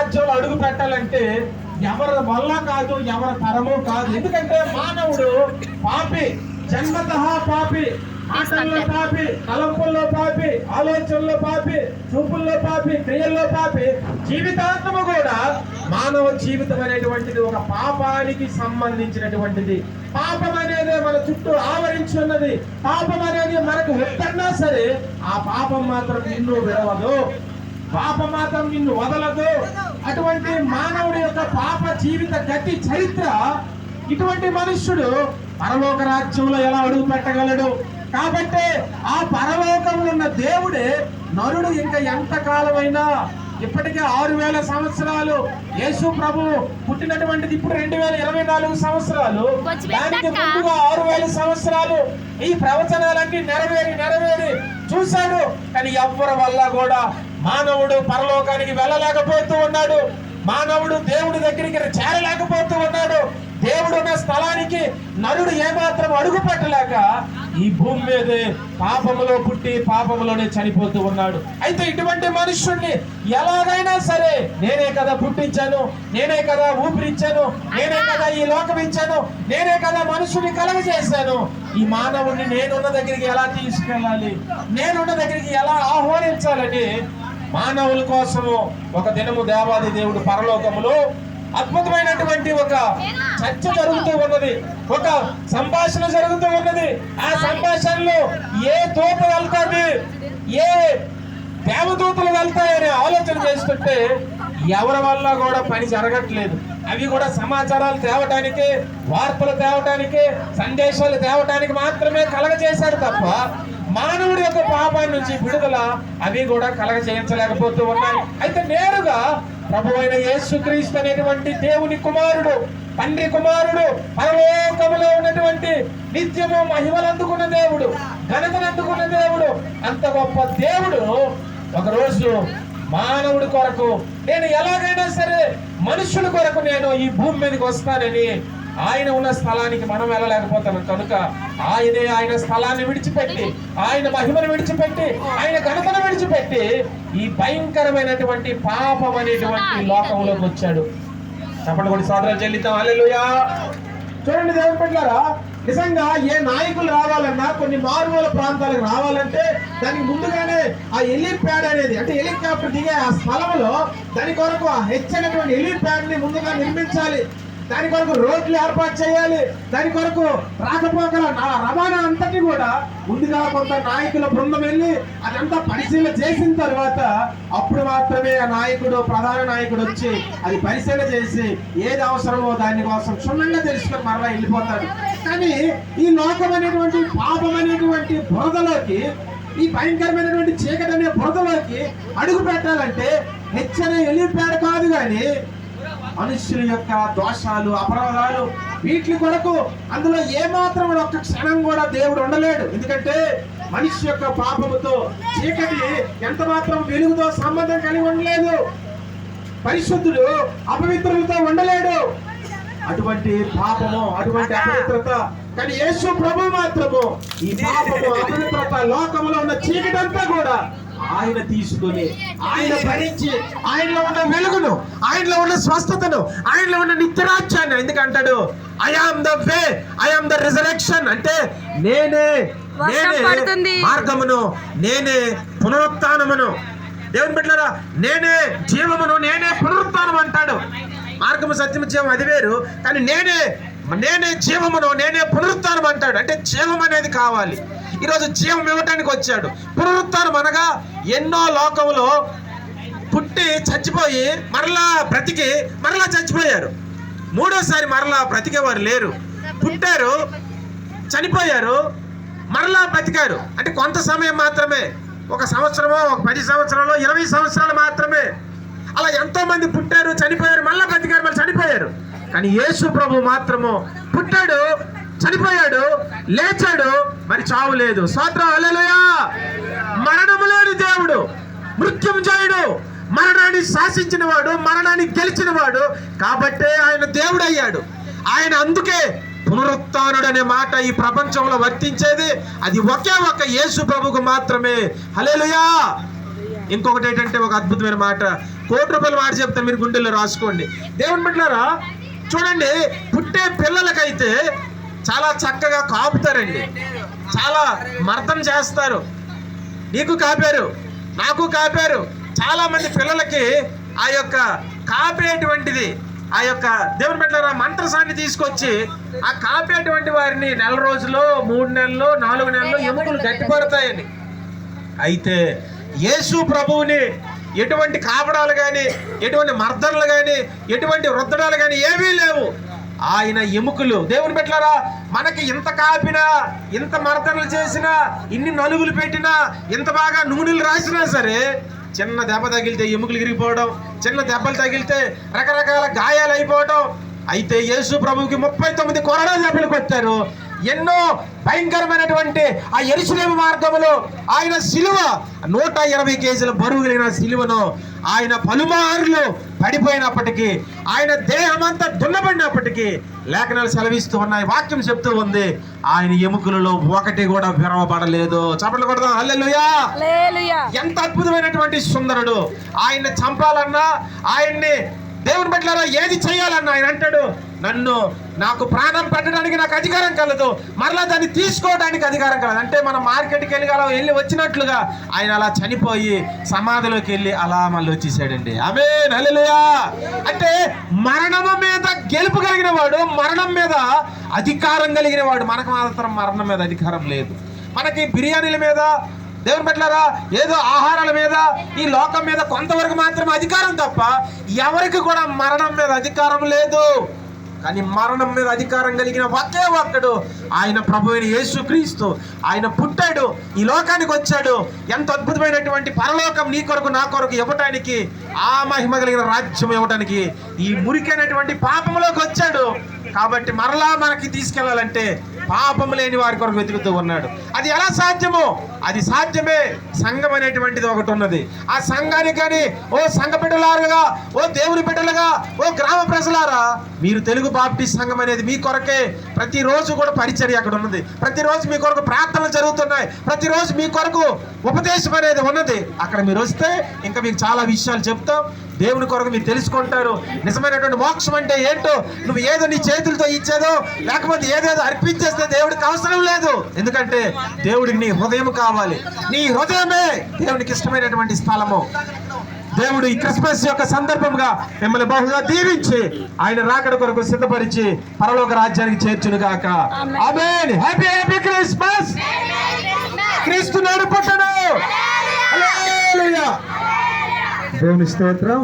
రాజ్యంలో అడుగు పెట్టాలంటే ఎవరి వల్ల కాదు, ఎవరి తరము కాదు. ఎందుకంటే మానవుడు పాపి, జన్మతః పాపి, మాటల్లో పాపి, తలంపుల్లో పాపి, ఆలోచనలో పాపి, చూపుల్లో పాపి, క్రియల్లో పాపి. జీవితాంతము కూడా మానవ జీవితం అనేటువంటిది ఒక పాపానికి సంబంధించినటువంటిది. పాపం అనేది మన చుట్టూ ఆవరించి ఉన్నది. పాపం అనేది మనకు ఎక్కడన్నా సరే ఆ పాపం మాత్రం నిన్ను విడవదు, పాపం మాత్రం నిన్ను వదలదు. అటువంటి మానవుడి యొక్క పాప జీవిత గతి చరిత్ర, ఇటువంటి మనుష్యుడు పరలోక రాజ్యంలో ఎలా అడుగు పెట్టగలడు? కాబట్టి ఆ పరలోకంలో ఉన్న దేవుడే నరుడు ఇంకా ఎంత కాలమైనా, ఇప్పటికే 6000 సంవత్సరాలు యేసు ప్రభు పుట్టినటువంటిది ఇప్పుడు 2024 సంవత్సరాలు, దానికి ముందుగా 6000 సంవత్సరాలు ఈ ప్రవచనాలన్నీ నెరవేరి చూశాడు. కానీ ఎవ్వరి వల్ల కూడా మానవుడు పరలోకానికి వెళ్ళలేకపోతూ ఉన్నాడు. మానవుడు దేవుడి దగ్గరికి చేరలేకపోతూ ఉన్నాడు. దేవుడు ఉన్న స్థలానికి నరుడు ఏమాత్రం అడుగు పెట్టలేక ఈ భూమి మీదే పాపములో పుట్టి పాపములోనే చనిపోతూ ఉన్నాడు. అయితే ఇటువంటి మనుష్యుణ్ణి ఎలాగైనా సరే, నేనే కదా పుట్టించాను, నేనే కదా ఊపిరిచ్చాను, నేనే కదా ఈ లోకం ఇచ్చాను, నేనే కదా మనుషుని కలగజేశాను, ఈ మానవుడిని నేనున్న దగ్గరికి ఎలా తీసుకెళ్ళాలి, నేనున్న దగ్గరికి ఎలా ఆహ్వానించాలని మానవుల కోసము ఒక దినము దేవాది దేవుడు పరలోకములో అద్భుతమైనటువంటి ఒక చర్చ జరుగుతూ ఉన్నది, ఒక సంభాషణ జరుగుతూ ఉన్నది. ఆ సంభాషణలో ఏ దూత వెళ్తాది, ఏ దేవదూతలు వెళ్తాయని ఆలోచన చేస్తుంటే ఎవరి వల్ల కూడా పని జరగట్లేదు. అవి కూడా సమాచారాలు తేవటానికి, వార్తలు తేవటానికి, సందేశాలు తేవటానికి మాత్రమే కలగజేశాడు తప్ప మానవుడి యొక్క పాపాన్ని నుంచి విడుదల అవి కూడా కలగజేయించలేకపోతూ ఉన్నాయి. అయితే నేరుగా ప్రభువైన యేసుక్రీస్తు అనేటువంటి దేవుని కుమారుడు, తండ్రి కుమారుడు, పరలోకములో ఉన్నటువంటి నిత్యము మహిమలు అందుకున్న దేవుడు, ఘనతను అందుకున్న దేవుడు, అంత గొప్ప దేవుడు ఒకరోజు మానవుడి కొరకు, నేను ఎలాగైనా సరే మనుషుల కొరకు నేను ఈ భూమి మీదకి వస్తానని ఆయన ఉన్న స్థలానికి మనం వెళ్ళలేకపోతాం కనుక ఆయనే ఆయన స్థలాన్ని విడిచిపెట్టి, ఆయన మహిమను విడిచిపెట్టి, ఆయన ఘనతను విడిచిపెట్టి ఈ భయంకరమైనటువంటి పాపం అనేటువంటి లోకంలోకి వచ్చాడు. చెప్పండి కూడా సోదరులు చెల్లిద్దాం హల్లెలూయా. చూడండి దేవుని బిడ్డలారా, నిజంగా ఏ నాయకులు రావాలన్నా కొన్ని మారుమూల ప్రాంతాలకు రావాలంటే దానికి ముందుగానే ఆ హెలీప్యాడ్ అనేది, అంటే హెలికాప్టర్ దిగే ఆ స్థలంలో దాని కొరకు ఆ హెచ్చైనటువంటి హెలీప్యాడ్ ని ముందుగా నిర్మించాలి. దాని కొరకు రోడ్లు ఏర్పాటు చేయాలి. దాని కొరకు రాకపోకల రవాణా అంతటి కూడా ముందుగా కొంత నాయకుల బృందం వెళ్ళి అదంతా పరిశీలన చేసిన తర్వాత అప్పుడు మాత్రమే ఆ నాయకుడు, ప్రధాన నాయకుడు వచ్చి అది పరిశీలన చేసి ఏది అవసరమో దాని కోసం క్షుణ్ణంగా తెలుసుకొని మరలా వెళ్ళిపోతాడు. కానీ ఈ లోకం అనేటువంటి పాపం అనేటువంటి బురదలోకి, ఈ భయంకరమైనటువంటి చీకటి అనే బురదలోకి అడుగు పెట్టాలంటే హెచ్చన హెలీప్యాడ్ కాదు, కానీ మనుష్యుల యొక్క దోషాలు, అపరాధాలు, వీటి కొరకు అందులో ఏమాత్రం ఒక్క క్షణం కూడా దేవుడు ఉండలేడు. ఎందుకంటే మనిషి యొక్క పాపముతో చీకటి ఎంత మాత్రం వెలుగుతో సంబంధం కలిగి ఉండలేదు. పరిశుద్ధుడు అపవిత్రులతో ఉండలేడు. అటువంటి పాపము, అటువంటి అపవిత్రత. కానీ యేసు ప్రభు మాత్రము ఈ పాపము, అపవిత్రత, లోకములో ఉన్న చీకటి అంతా కూడా ఆయన తీసుకుని, ఆయన భరించి, ఆయనలో ఉన్న వెలుగును, ఆయనలో ఉన్న స్వస్థతను, ఆయనలో ఉన్న నిత్యరాజ్యాన్ని, ఎందుకంటాడు I am the way, I am the resurrection, అంటే నేనే మార్గమును, నేనే పునరుత్థానమును. దేవుని బిడ్డలారా, నేనే జీవమును, నేనే పునరుత్థానం అంటాడు. మార్గము, సత్యము, జీవం అది వేరు. కానీ నేనే జీవమును, నేనే పునరుత్థానం అంటాడు. అంటే జీవం అనేది కావాలి. ఈరోజు జీవం ఇవ్వటానికి వచ్చాడు. పునరుత్థానం అనగా ఎన్నో లోకంలో పుట్టి చచ్చిపోయి మరలా బ్రతికి మరలా చచ్చిపోయారు. మూడోసారి మరలా బ్రతికేవారు లేరు. పుట్టారు, చనిపోయారు, మరలా బ్రతికారు. అంటే కొంత సమయం మాత్రమే, 1 సంవత్సరమో, 10 సంవత్సరాలు, 20 సంవత్సరాలు మాత్రమే. అలా ఎంతో మంది పుట్టారు, చనిపోయారు, మళ్ళా బ్రతికారు, మళ్ళీ చనిపోయారు. కానీ యేసు ప్రభు మాత్రము పుట్టాడు, చనిపోయాడు, లేచాడు, మరి చావు లేదు. స్తోత్రం హల్లెలూయా. మరణము లేని దేవుడు, మృత్యుంజయుడు, మరణాన్ని శాసించిన వాడు, మరణాన్ని గెలిచిన వాడు. కాబట్టే ఆయన దేవుడు అయ్యాడు. ఆయన అందుకే పునరుత్థానుడు అనే మాట ఈ ప్రపంచంలో వర్తించేది అది ఒకే ఒక్క యేసు ప్రభువుకు మాత్రమే. హల్లెలూయా. ఇంకొకటి ఏంటంటే ఒక అద్భుతమైన మాట, ₹1,00,00,000 మాట చెప్తే మీరు గుండెల్లో రాసుకోండి. దేవుని బిడ్డలారా చూడండి, పుట్టే పిల్లలకైతే చాలా చక్కగా కాపుతారండి, చాలా మర్దం చేస్తారు. నీకు కాపారు, నాకు కాపారు. చాలా మంది పిల్లలకి ఆ యొక్క కాపేటువంటిది, ఆ యొక్క దేవుని బిడ్డలారా మంత్రసాన్ని తీసుకొచ్చి ఆ కాపేటువంటి వారిని 1 రోజులు 3 నెలలు 4 నెలలు ఎముకలు గట్టిపడతాయని. అయితే యేసు ప్రభువుని ఎటువంటి కాపడాలు కానీ, ఎటువంటి మర్దనలు కానీ, ఎటువంటి వృద్ధడాలు కానీ ఏమీ లేవు. ఆయన ఎముకలు, దేవుని బిడ్డలారా మనకి ఇంత కాపినా, ఇంత మర్దనలు చేసినా, ఇన్ని నలుగులు పెట్టినా, ఇంత బాగా నూనెలు రాసినా సరే చిన్న దెబ్బ తగిలితే ఎముకలు విరిగిపోవడం, చిన్న దెబ్బలు తగిలితే రకరకాల గాయాలు అయిపోవడం. అయితే యేసు ప్రభువుకి 39 కొరడా దెబ్బలు కొట్టారు. ఎన్నో భయంకరమైనటువంటి ఆ యెరూషలేము మార్గములో ఆయన సిలువ 120 కేజీల బరువు కలిగిన సిలువను ఆయన పలుమార్లు పడిపోయినప్పటికీ, ఆయన దేహం అంతా దున్నబడినప్పటికీ లేఖనాలు సెలవిస్తూ ఉన్నాయి, వాక్యం చెప్తూ ఉంది, ఆయన ఎముకలలో ఒకటి కూడా విరవబడలేదు. చప్పట్లు కొడదాం, హల్లెలూయా. ఎంత అద్భుతమైనటువంటి సుందరుడు! ఆయన్ని చంపాలన్నా, ఆయన్ని దేవుని బిడ్డలారా ఏది చేయాలన్నా ఆయన అంటాడు, నాకు ప్రాణం పెట్టడానికి నాకు అధికారం కలదు, మరలా దాన్ని తీసుకోవడానికి అధికారం కలదు. అంటే మనం మార్కెట్కి వెళ్ళి వచ్చినట్లుగా ఆయన అలా చనిపోయి సమాధిలోకి వెళ్ళి అలా మళ్ళీ వచ్చేసాడండి. ఆమేన్, హల్లెలూయా. అంటే మరణము మీద గెలుపు కలిగిన వాడు, మరణం మీద అధికారం కలిగిన వాడు. మనకు మాత్రం మరణం మీద అధికారం లేదు. మనకి బిర్యానీల మీద, దేవుని బిడ్డలారా ఏదో ఆహారాల మీద, ఈ లోకం మీద కొంతవరకు మాత్రమే అధికారం తప్ప ఎవరికి కూడా మరణం మీద అధికారం లేదు. కానీ మరణం మీద అధికారం కలిగిన ఒకే ఒక్కడు ఆయన ప్రభువైన యేసుక్రీస్తు. ఆయన పుట్టాడు, ఈ లోకానికి వచ్చాడు. ఎంత అద్భుతమైనటువంటి పరలోకం నీ కొరకు నా కొరకు ఇవ్వటానికి, ఆ మహిమ కలిగిన రాజ్యం ఇవ్వటానికి ఈ మురికైనటువంటి పాపంలోకి వచ్చాడు. కాబట్టి మరలా మనకి తీసుకెళ్లాలంటే పాపం లేని వారి కొరకు వెతుకుతూ ఉన్నాడు. అది ఎలా సాధ్యమో? అది సాధ్యమే. సంఘం అనేటువంటిది ఒకటి ఉన్నది. ఆ సంఘానికి కానీ, ఓ సంఘ బిడ్డలారుగా, ఓ దేవుని బిడ్డలుగా, ఓ గ్రామ ప్రజలారా, మీరు తెలుగు బాప్టిస్ట్ సంఘం అనేది మీ కొరకే ప్రతిరోజు కూడా పరిచర్య అక్కడ ఉన్నది. ప్రతిరోజు మీ కొరకు ప్రార్థనలు జరుగుతున్నాయి. ప్రతిరోజు మీ కొరకు ఉపదేశం అనేది ఉన్నది. అక్కడ మీరు వస్తే ఇంకా మీకు చాలా విషయాలు చెప్తాం. దేవుని కొరకు మీరు తెలుసుకుంటారు. నిజమైనటువంటి మోక్షం అంటే ఏంటో, నువ్వు ఏదో నీ చేతులతో ఇచ్చేదో లేకపోతే ఏదేదో అర్పించేస్తే దేవుడికి అవసరం లేదు. ఎందుకంటే దేవుడికి నీ హృదయం కావాలి. నీ హృదయమే దేవునికి ఇష్టమైనటువంటి స్థలము. దేవుడు ఈ క్రిస్మస్ యొక్క సందర్భంగా మిమ్మల్ని బహుగా దీవించి ఆయన రాకడ కొరకు సిద్ధపరిచి పరలోక రాజ్యానికి చేర్చును గాక. ఆమేన్. Happy happy Christmas. క్రీస్తు నాడు పుట్టెను. హల్లెలూయా. దేవుని స్తోత్రం.